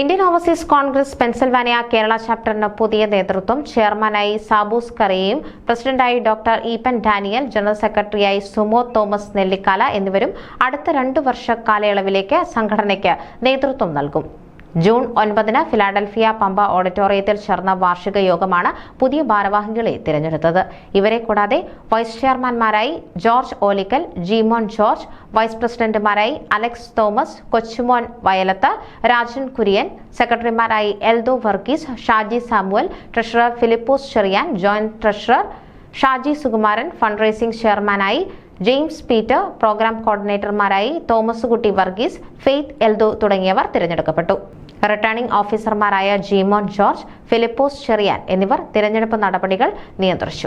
Indian overseas Congress Pennsylvania Kerala ചാപ്റ്ററിന് പുതിയ നേതൃത്വം. ചെയർമാനായി സാബൂസ് കറിയയും പ്രസിഡന്റായി ഡോക്ടർ ഈപ്പൻ ഡാനിയൽ, ജനറൽ സെക്രട്ടറിയായി സുമോ തോമസ് നെല്ലിക്കാല എന്നിവരും അടുത്ത 2 വർഷ കാലയളവിലേക്ക് സംഘടനയ്ക്ക് നേതൃത്വം നൽകും. ജൂൺ 9-ന് ഫിലാഡൽഫിയ പമ്പ ഓഡിറ്റോറിയത്തിൽ ചേർന്ന വാർഷിക യോഗമാണ് പുതിയ ഭാരവാഹികളെ തിരഞ്ഞെടുത്തത്. ഇവരെ കൂടാതെ വൈസ് ചെയർമാൻമാരായി George Olickal, Jimon George, vice പ്രസിഡന്റുമാരായി അലക്സ് തോമസ്, കൊച്ചുമോൻ വയലത്ത്, രാജൻ കുര്യൻ, സെക്രട്ടറിമാരായി Eldho Varghese, Shaji Samuel, treasurer Philipose Cherian, joint treasurer Shaji Sukumaran, fund raising ചെയർമാനായി ജെയിംസ് പീറ്റർ, പ്രോഗ്രാം കോർഡിനേറ്റർമാരായി തോമസ് കുട്ടി വർഗീസ്, ഫെയ്ത്ത് എൽദോ തുടങ്ങിയവർ തിരഞ്ഞെടുക്കപ്പെട്ടു. റിട്ടേണിംഗ് ഓഫീസർമാരായ ജിമോൻ ജോർജ്, ഫിലിപ്പോസ് ചെറിയാൻ എന്നിവർ തിരഞ്ഞെടുപ്പ് നടപടികൾ നിയന്ത്രിച്ചു.